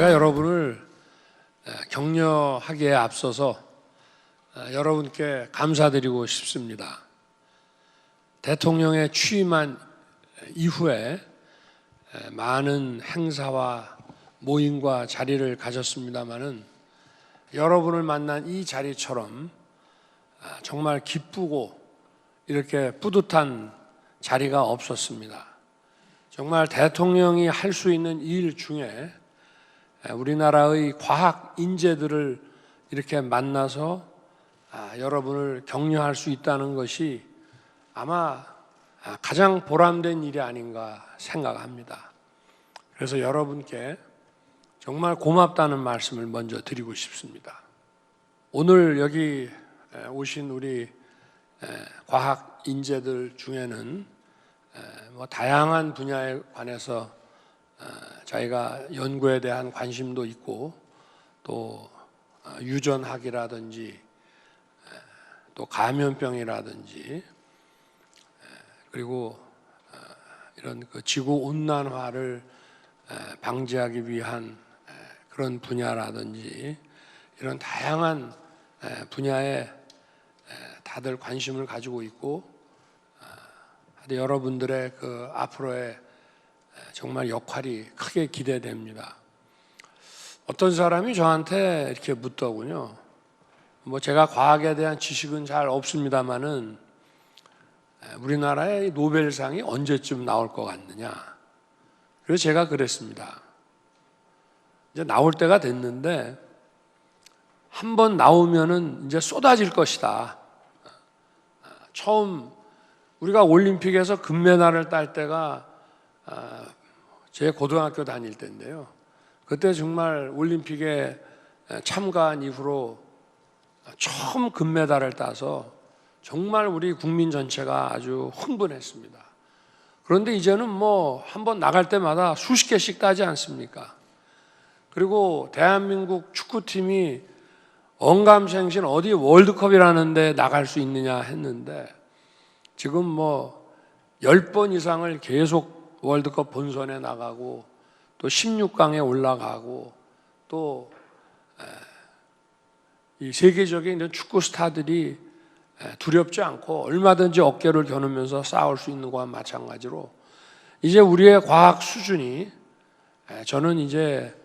제가 여러분을 격려하기에 앞서서 여러분께 감사드리고 싶습니다. 대통령에 취임한 이후에 많은 행사와 모임과 자리를 가졌습니다마는 여러분을 만난 이 자리처럼 정말 기쁘고 이렇게 뿌듯한 자리가 없었습니다. 정말 대통령이 할 수 있는 일 중에 우리나라의 과학 인재들을 이렇게 만나서 여러분을 격려할 수 있다는 것이 아마 가장 보람된 일이 아닌가 생각합니다. 그래서 여러분께 정말 고맙다는 말씀을 먼저 드리고 싶습니다. 오늘 여기 오신 우리 과학 인재들 중에는 다양한 분야에 관해서 저희가 연구에 대한 관심도 있고 또 유전학이라든지 또 감염병이라든지 그리고 이런 지구 온난화를 방지하기 위한 그런 분야라든지 이런 다양한 분야에 다들 관심을 가지고 있고 여러분들의 그 앞으로의 정말 역할이 크게 기대됩니다. 어떤 사람이 저한테 이렇게 묻더군요. 제가 과학에 대한 지식은 잘 없습니다만은 우리나라의 노벨상이 언제쯤 나올 것 같느냐. 그래서 제가 그랬습니다. 이제 나올 때가 됐는데 한번 나오면은 이제 쏟아질 것이다. 처음 우리가 올림픽에서 금메달을 딸 때가 제 고등학교 다닐 때인데요. 그때 정말 올림픽에 참가한 이후로 처음 금메달을 따서 정말 우리 국민 전체가 아주 흥분했습니다. 그런데 이제는 한번 나갈 때마다 수십 개씩 따지 않습니까? 그리고 대한민국 축구팀이 언감생신 어디 월드컵이라는 데 나갈 수 있느냐 했는데 지금 10번 이상을 계속 월드컵 본선에 나가고 또 16강에 올라가고 또 이 세계적인 축구 스타들이 두렵지 않고 얼마든지 어깨를 겨누면서 싸울 수 있는 것과 마찬가지로 이제 우리의 과학 수준이 저는 이제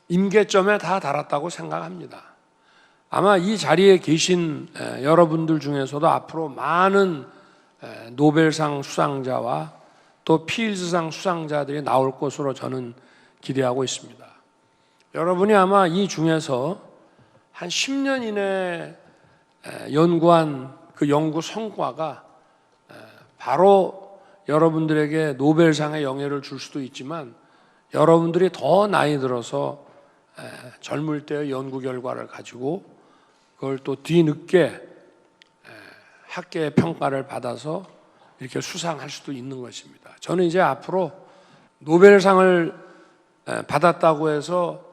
임계점에 다 달았다고 생각합니다. 아마 이 자리에 계신 여러분들 중에서도 앞으로 많은 노벨상 수상자와 또 필즈상 수상자들이 나올 것으로 저는 기대하고 있습니다. 여러분이 아마 이 중에서 한 10년 이내에 연구한 그 연구 성과가 바로 여러분들에게 노벨상의 영예를 줄 수도 있지만 여러분들이 더 나이 들어서 젊을 때의 연구 결과를 가지고 그걸 또 뒤늦게 학계의 평가를 받아서 이렇게 수상할 수도 있는 것입니다. 저는 이제 앞으로 노벨상을 받았다고 해서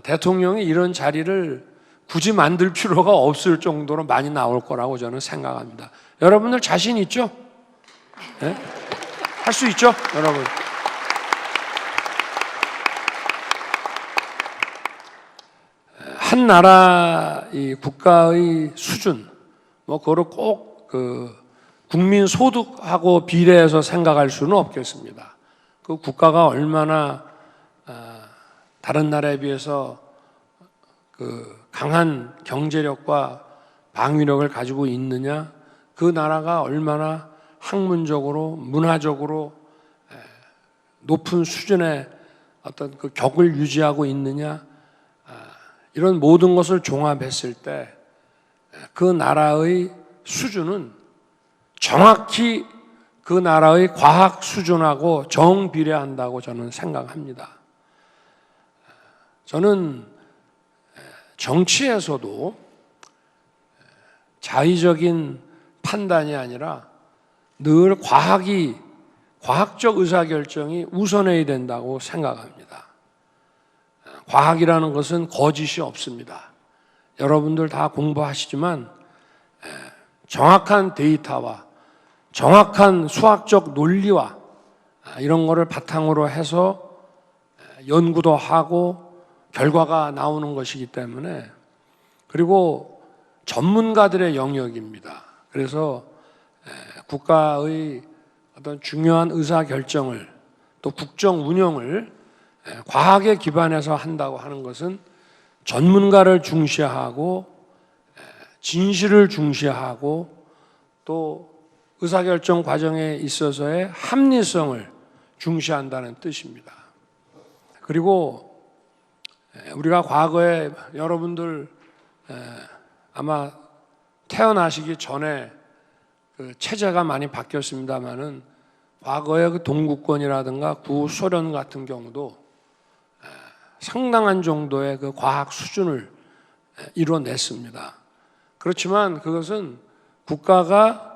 대통령이 이런 자리를 굳이 만들 필요가 없을 정도로 많이 나올 거라고 저는 생각합니다. 여러분들 자신 있죠? 네? 할 수 있죠? 여러분. 한 나라 이 국가의 수준, 그거를 꼭 국민 소득하고 비례해서 생각할 수는 없겠습니다. 그 국가가 얼마나 다른 나라에 비해서 강한 경제력과 방위력을 가지고 있느냐, 그 나라가 얼마나 학문적으로, 문화적으로 높은 수준의 어떤 그 격을 유지하고 있느냐, 이런 모든 것을 종합했을 때 그 나라의 수준은 정확히 그 나라의 과학 수준하고 정비례한다고 저는 생각합니다. 저는 정치에서도 자의적인 판단이 아니라 늘 과학적 의사결정이 우선해야 된다고 생각합니다. 과학이라는 것은 거짓이 없습니다. 여러분들 다 공부하시지만 정확한 데이터와 정확한 수학적 논리와 이런 거를 바탕으로 해서 연구도 하고 결과가 나오는 것이기 때문에, 그리고 전문가들의 영역입니다. 그래서 국가의 어떤 중요한 의사결정을 또 국정 운영을 과학에 기반해서 한다고 하는 것은 전문가를 중시하고 진실을 중시하고 또 의사결정 과정에 있어서의 합리성을 중시한다는 뜻입니다. 그리고 우리가 과거에 여러분들 아마 태어나시기 전에 그 체제가 많이 바뀌었습니다만은 과거의 그 동구권이라든가 구소련 같은 경우도 상당한 정도의 그 과학 수준을 이뤄냈습니다. 그렇지만 그것은 국가가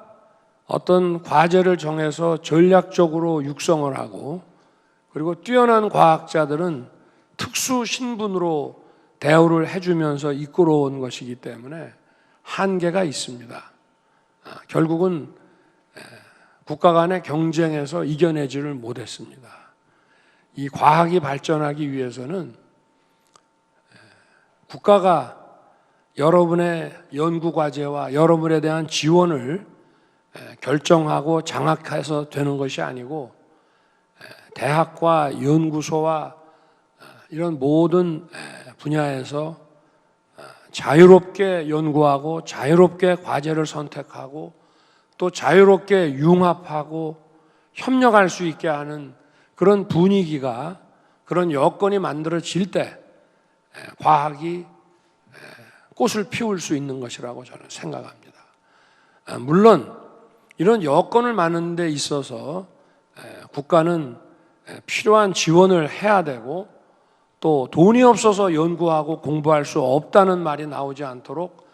어떤 과제를 정해서 전략적으로 육성을 하고, 그리고 뛰어난 과학자들은 특수 신분으로 대우를 해주면서 이끌어온 것이기 때문에 한계가 있습니다. 결국은 국가 간의 경쟁에서 이겨내지를 못했습니다. 이 과학이 발전하기 위해서는 국가가 여러분의 연구 과제와 여러분에 대한 지원을 결정하고 장악해서 되는 것이 아니고, 대학과 연구소와 이런 모든 분야에서 자유롭게 연구하고 자유롭게 과제를 선택하고 또 자유롭게 융합하고 협력할 수 있게 하는 그런 분위기가, 그런 여건이 만들어질 때 과학이 꽃을 피울 수 있는 것이라고 저는 생각합니다. 물론 이런 여건을 만드는 데 있어서 국가는 필요한 지원을 해야 되고, 또 돈이 없어서 연구하고 공부할 수 없다는 말이 나오지 않도록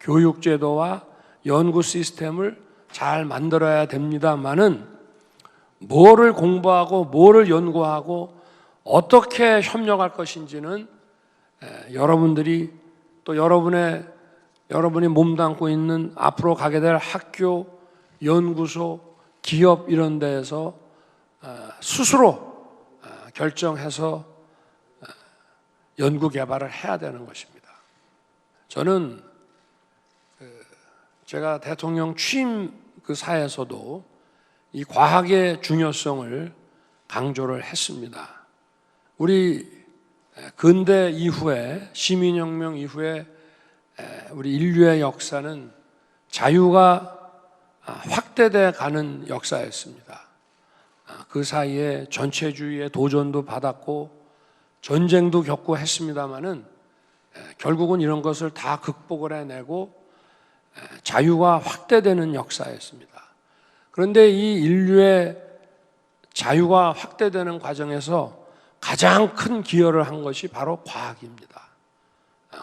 교육제도와 연구 시스템을 잘 만들어야 됩니다만은, 뭐를 공부하고 뭐를 연구하고 어떻게 협력할 것인지는 여러분들이 또 여러분이 몸담고 있는 앞으로 가게 될 학교, 연구소, 기업 이런 데에서 스스로 결정해서 연구 개발을 해야 되는 것입니다. 저는 제가 대통령 취임 그 사에서도 이 과학의 중요성을 강조를 했습니다. 우리 근대 이후에, 시민혁명 이후에 우리 인류의 역사는 자유가 확대돼 가는 역사였습니다. 그 사이에 전체주의의 도전도 받았고 전쟁도 겪고 했습니다마는 결국은 이런 것을 다 극복을 해내고 자유가 확대되는 역사였습니다. 그런데 이 인류의 자유가 확대되는 과정에서 가장 큰 기여를 한 것이 바로 과학입니다.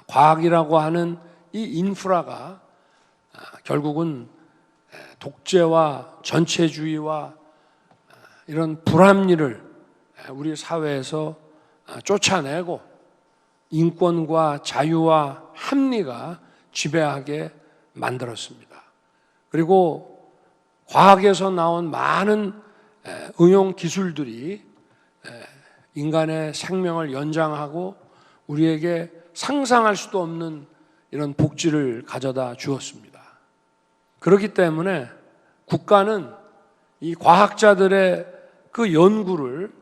과학이라고 하는 이 인프라가 결국은 독재와 전체주의와 이런 불합리를 우리 사회에서 쫓아내고 인권과 자유와 합리가 지배하게 만들었습니다. 그리고 과학에서 나온 많은 응용 기술들이 인간의 생명을 연장하고 우리에게 상상할 수도 없는 이런 복지를 가져다 주었습니다. 그렇기 때문에 국가는 이 과학자들의 그 연구를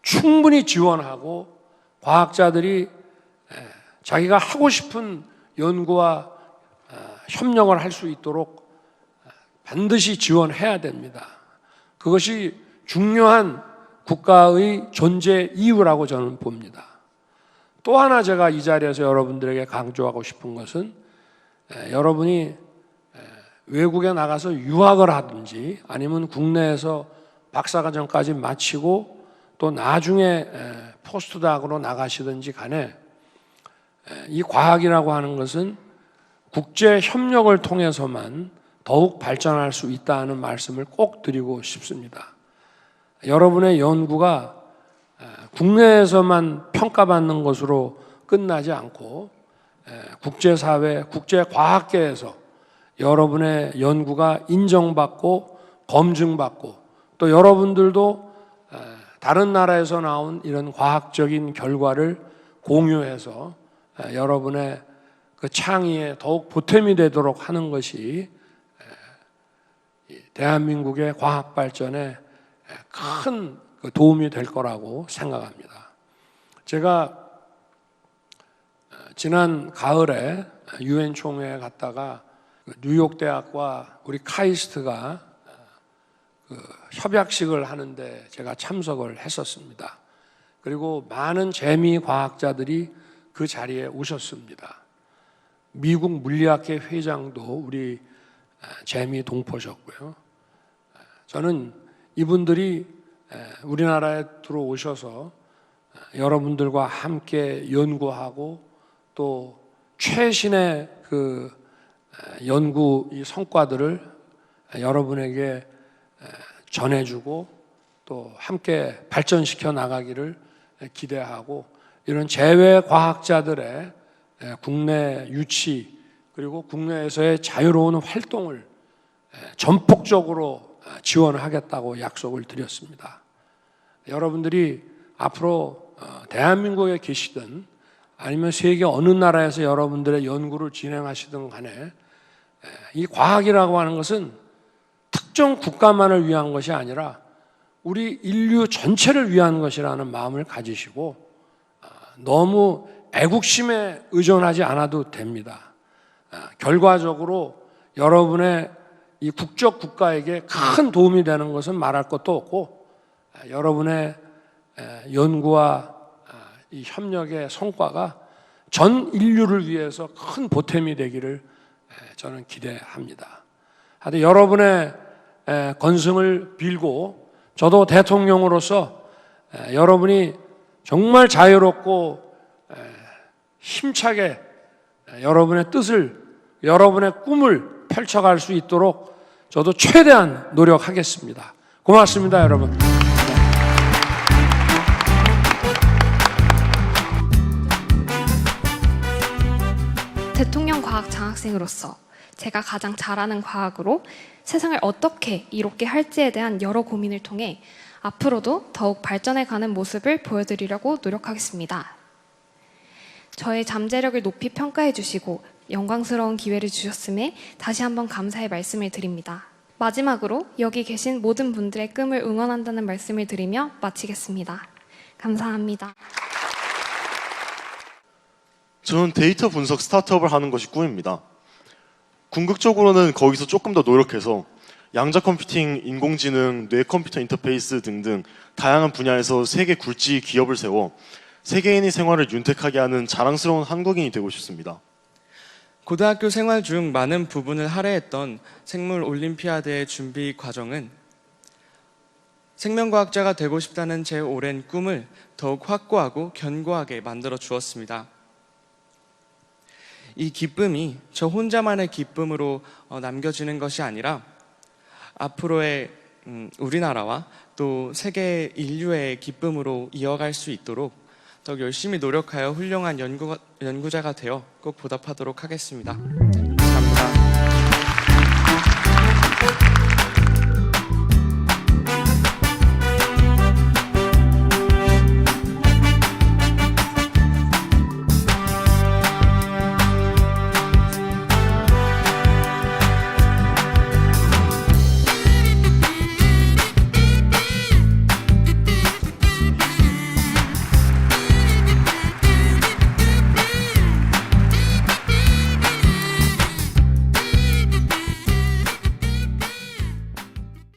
충분히 지원하고, 과학자들이 자기가 하고 싶은 연구와 협력을 할 수 있도록 반드시 지원해야 됩니다. 그것이 중요한 국가의 존재 이유라고 저는 봅니다. 또 하나 제가 이 자리에서 여러분들에게 강조하고 싶은 것은, 여러분이 외국에 나가서 유학을 하든지 아니면 국내에서 박사과정까지 마치고 또 나중에 포스트닥으로 나가시든지 간에 이 과학이라고 하는 것은 국제 협력을 통해서만 더욱 발전할 수 있다는 말씀을 꼭 드리고 싶습니다. 여러분의 연구가 국내에서만 평가받는 것으로 끝나지 않고 국제사회, 국제과학계에서 여러분의 연구가 인정받고 검증받고, 또 여러분들도 다른 나라에서 나온 이런 과학적인 결과를 공유해서 여러분의 그 창의에 더욱 보탬이 되도록 하는 것이 대한민국의 과학 발전에 큰 도움이 될 거라고 생각합니다. 제가 지난 가을에 유엔 총회에 갔다가 뉴욕 대학과 우리 카이스트가 협약식을 하는데 제가 참석을 했었습니다. 그리고 많은 재미 과학자들이 그 자리에 오셨습니다. 미국 물리학회 회장도 우리 재미 동포셨고요. 저는 이분들이 우리나라에 들어오셔서 여러분들과 함께 연구하고 또 최신의 그 연구 이 성과들을 여러분에게 전해주고 또 함께 발전시켜 나가기를 기대하고, 이런 재외 과학자들의 국내 유치 그리고 국내에서의 자유로운 활동을 전폭적으로 지원하겠다고 약속을 드렸습니다. 여러분들이 앞으로 대한민국에 계시든 아니면 세계 어느 나라에서 여러분들의 연구를 진행하시든 간에 이 과학이라고 하는 것은 특정 국가만을 위한 것이 아니라 우리 인류 전체를 위한 것이라는 마음을 가지시고 너무 애국심에 의존하지 않아도 됩니다. 결과적으로 여러분의 이 국적 국가에게 큰 도움이 되는 것은 말할 것도 없고, 여러분의 연구와 이 협력의 성과가 전 인류를 위해서 큰 보탬이 되기를 저는 기대합니다. 하여튼 여러분의 건승을 빌고, 저도 대통령으로서 여러분이 정말 자유롭고 힘차게 여러분의 뜻을, 여러분의 꿈을 펼쳐갈 수 있도록 저도 최대한 노력하겠습니다. 고맙습니다, 여러분. 대통령 과학 장학생으로서 제가 가장 잘하는 과학으로 세상을 어떻게 이롭게 할지에 대한 여러 고민을 통해 앞으로도 더욱 발전해가는 모습을 보여드리려고 노력하겠습니다. 저의 잠재력을 높이 평가해 주시고 영광스러운 기회를 주셨음에 다시 한번 감사의 말씀을 드립니다. 마지막으로 여기 계신 모든 분들의 꿈을 응원한다는 말씀을 드리며 마치겠습니다. 감사합니다. 저는 데이터 분석 스타트업을 하는 것이 꿈입니다. 궁극적으로는 거기서 조금 더 노력해서 양자 컴퓨팅, 인공지능, 뇌 컴퓨터 인터페이스 등등 다양한 분야에서 세계 굴지 기업을 세워 세계인의 생활을 윤택하게 하는 자랑스러운 한국인이 되고 싶습니다. 고등학교 생활 중 많은 부분을 할애했던 생물 올림피아드의 준비 과정은 생명과학자가 되고 싶다는 제 오랜 꿈을 더욱 확고하고 견고하게 만들어 주었습니다. 이 기쁨이 저 혼자만의 기쁨으로 남겨지는 것이 아니라 앞으로의 우리나라와 또 세계 인류의 기쁨으로 이어갈 수 있도록 더욱 열심히 노력하여 훌륭한 연구자가 되어 꼭 보답하도록 하겠습니다.